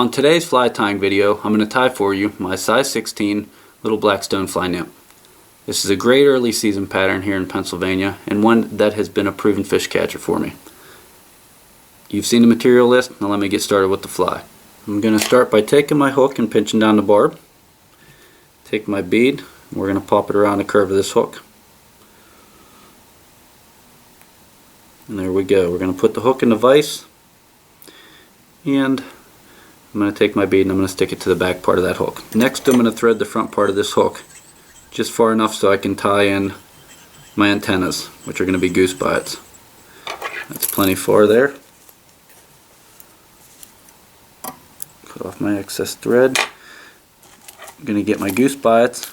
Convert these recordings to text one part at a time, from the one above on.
On today's fly tying video, I'm going to tie for you my size 16 Little Black Stonefly Nymph. This is a great early season pattern here in Pennsylvania and one that has been a proven fish catcher for me. You've seen the material list, now let me get started with the fly. I'm going to start by taking my hook and pinching down the barb. Take my bead, and we're going to pop it around the curve of this hook. And there we go. We're going to put the hook in the vise, and I'm going to take my bead and I'm going to stick it to the back part of that hook. Next I'm going to thread the front part of this hook just far enough so I can tie in my antennas, which are going to be goose biots. That's plenty far there. Cut off my excess thread. I'm going to get my goose biots.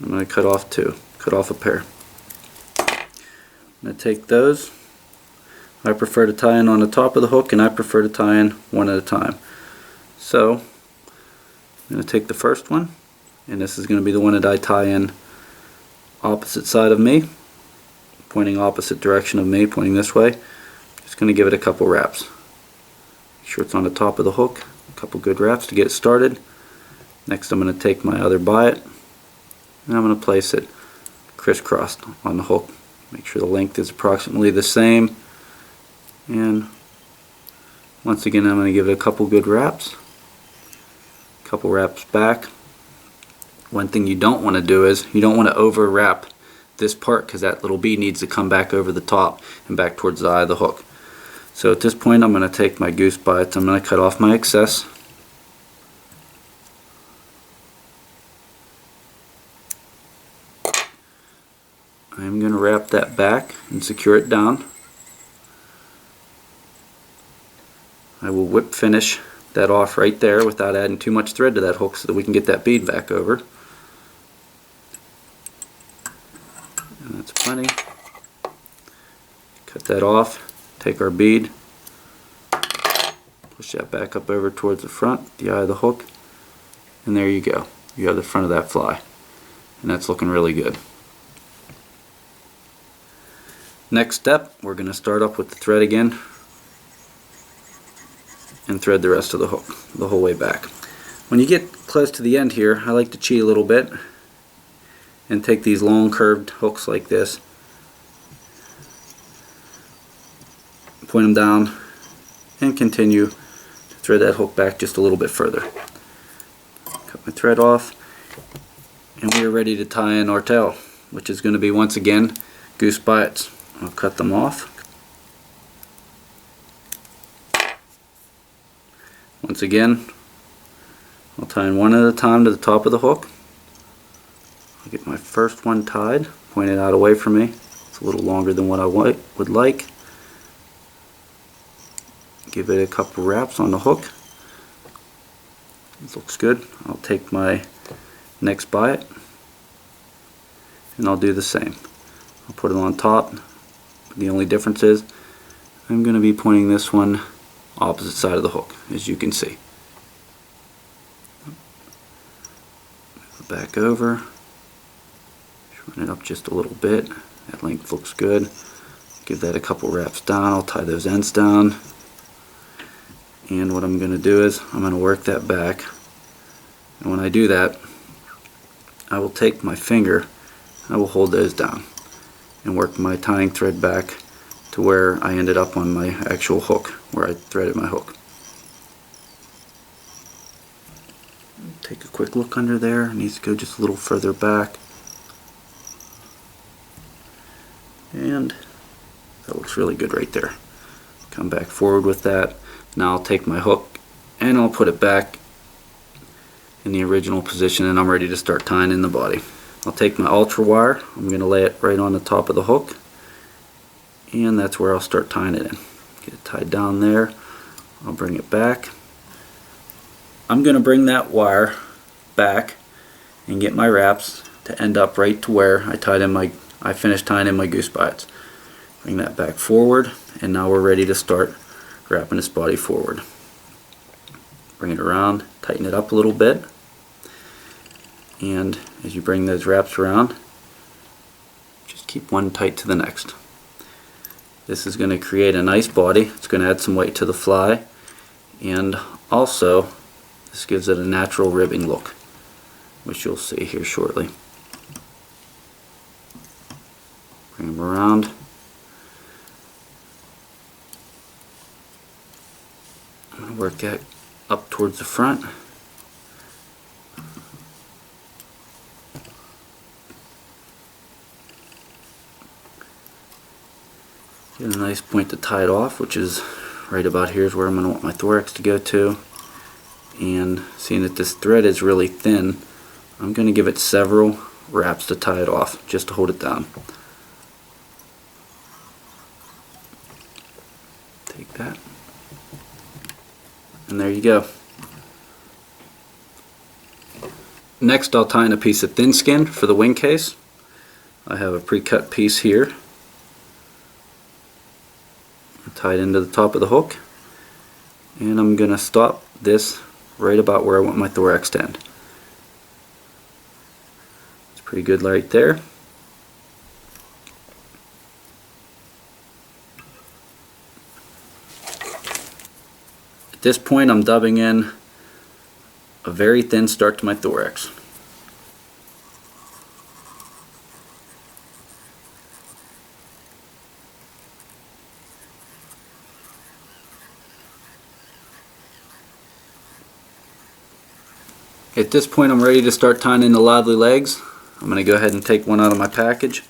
I'm going to cut off two. Cut off a pair. I'm going to take those. I prefer to tie in on the top of the hook, and I prefer to tie in one at a time. So I'm going to take the first one, and this is going to be the one that I tie in opposite side of me, pointing opposite direction of me, pointing this way. Just going to give it a couple wraps. Make sure it's on the top of the hook. A couple good wraps to get it started. Next I'm going to take my other biot, and I'm going to place it crisscrossed on the hook. Make sure the length is approximately the same. And once again I'm going to give it a couple good wraps. Couple wraps back. One thing you don't want to do is you don't want to over wrap this part, because that little bead needs to come back over the top and back towards the eye of the hook. So at this point I'm going to take my goose biots, I'm going to cut off my excess. I'm going to wrap that back and secure it down. I will whip finish that off right there without adding too much thread to that hook so that we can get that bead back over. And that's plenty. Cut that off, take our bead, push that back up over towards the front, the eye of the hook, and there you go. You have the front of that fly. And that's looking really good. Next step, we're going to start up with the thread again and thread the rest of the hook the whole way back. When you get close to the end here, I like to cheat a little bit and take these long curved hooks like this, point them down, and continue to thread that hook back just a little bit further. Cut my thread off, and we are ready to tie in our tail, which is going to be once again goose biots. I'll cut them off. Once again, I'll tie in one at a time to the top of the hook. I'll get my first one tied, pointed out away from me. It's a little longer than what I would like. Give it a couple wraps on the hook. This looks good. I'll take my next biot and I'll do the same. I'll put it on top. The only difference is I'm going to be pointing this one opposite side of the hook, as you can see. Move it back over, shorten it up just a little bit. That length looks good. Give that a couple wraps down. I'll tie those ends down, and what I'm going to do is I'm going to work that back, and when I do that I will take my finger, I will hold those down and work my tying thread back to where I ended up on my actual hook, where I threaded my hook. Take a quick look under there. It needs to go just a little further back. And that looks really good right there. Come back forward with that. Now I'll take my hook and I'll put it back in the original position, and I'm ready to start tying in the body. I'll take my ultra wire, I'm going to lay it right on the top of the hook, and that's where I'll start tying it in. Get it tied down there. I'll bring it back. I'm going to bring that wire back and get my wraps to end up right to where I finished tying in my goose biots. Bring that back forward, and now we're ready to start wrapping this body forward. Bring it around, tighten it up a little bit. And as you bring those wraps around, just keep one tight to the next. This is going to create a nice body. It's going to add some weight to the fly, and also this gives it a natural ribbing look, which you'll see here shortly. Bring them around. I'm going to work that up towards the front. Get a nice point to tie it off, which is right about here is where I'm going to want my thorax to go to. And seeing that this thread is really thin, I'm going to give it several wraps to tie it off, just to hold it down. Take that. And there you go. Next I'll tie in a piece of thin skin for the wing case. I have a pre-cut piece here. Tied into the top of the hook, and I'm going to stop this right about where I want my thorax to end. It's pretty good right there. At this point I'm dubbing in a very thin start to my thorax. At this point I'm ready to start tying in the lively legs. I'm going to go ahead and take one out of my package.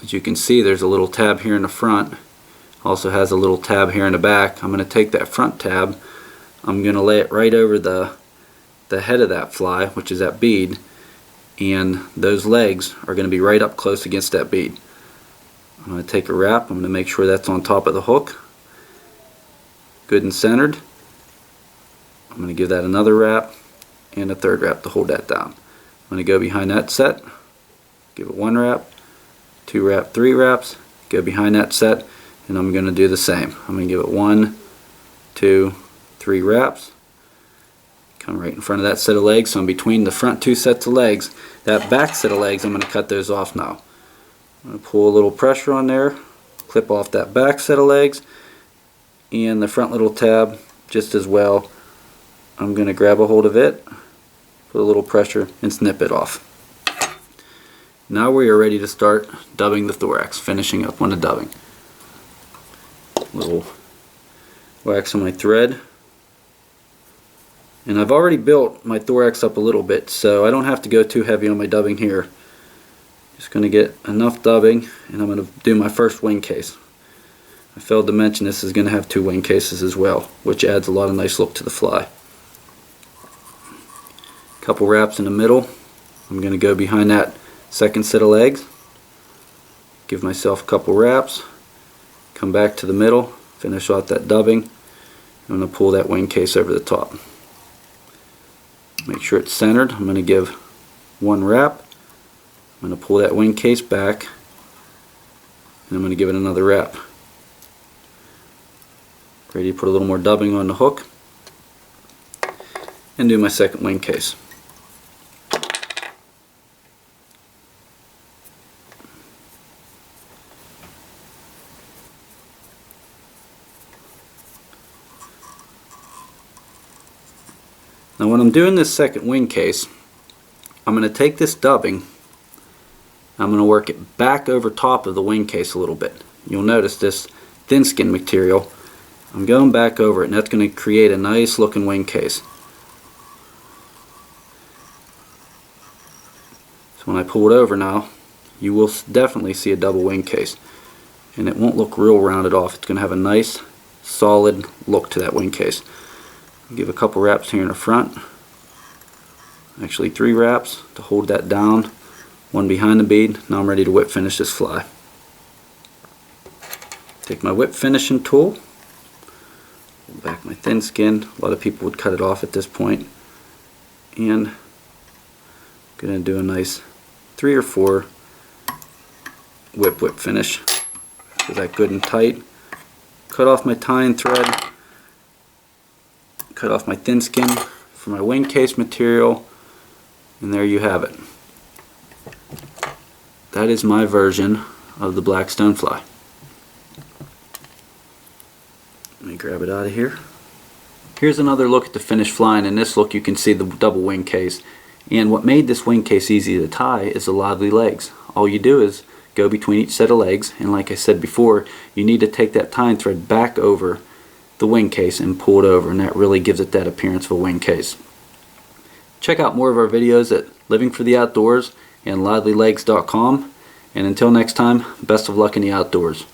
As you can see, there's a little tab here in the front. Also has a little tab here in the back. I'm going to take that front tab, I'm going to lay it right over the head of that fly, which is that bead, and those legs are going to be right up close against that bead. I'm going to take a wrap, I'm going to make sure that's on top of the hook, good and centered. I'm going to give that another wrap and a third wrap to hold that down. I'm going to go behind that set, give it one wrap, two wrap, three wraps, go behind that set, and I'm going to do the same. I'm going to give it 1, 2, 3 wraps, come right in front of that set of legs. So I'm between the front two sets of legs. That back set of legs, I'm going to cut those off now. I'm going to pull a little pressure on there, clip off that back set of legs, and the front little tab just as well. I'm going to grab a hold of it, put a little pressure, and snip it off. Now we are ready to start dubbing the thorax, finishing up on the dubbing. Little wax on my thread. And I've already built my thorax up a little bit, so I don't have to go too heavy on my dubbing here. Just going to get enough dubbing, and I'm going to do my first wing case. I failed to mention this is going to have 2 wing cases as well, which adds a lot of nice look to the fly. Couple wraps in the middle. I'm going to go behind that second set of legs, give myself a couple wraps, come back to the middle, finish off that dubbing. I'm going to pull that wing case over the top. Make sure it's centered. I'm going to give 1 wrap. I'm going to pull that wing case back, and I'm going to give it another wrap. Ready to put a little more dubbing on the hook and do my second wing case. Now when I'm doing this second wing case, I'm going to take this dubbing, I'm going to work it back over top of the wing case a little bit. You'll notice this thin skin material, I'm going back over it, and that's going to create a nice looking wing case. So when I pull it over now, you will definitely see a double wing case, and it won't look real rounded off. It's going to have a nice solid look to that wing case. Give a couple wraps here in the front, actually 3 wraps to hold that down, 1 behind the bead. Now I'm ready to whip finish this fly. Take my whip finishing tool, pull back my thin skin. A lot of people would cut it off at this point, and I'm going to do a nice 3 or 4 whip finish with that good and tight. Cut off my tying thread, cut off my thin skin for my wing case material, and there you have it. That is my version of the black stonefly. Let me grab it out of here. Here's another look at the finished fly, and in this look you can see the double wing case. And what made this wing case easy to tie is the lively legs. All you do is go between each set of legs, and like I said before, you need to take that tying thread back over the wing case and pull it over, and that really gives it that appearance of a wing case. Check out more of our videos at Living for the Outdoors and livelylegs.com, and until next time, best of luck in the outdoors.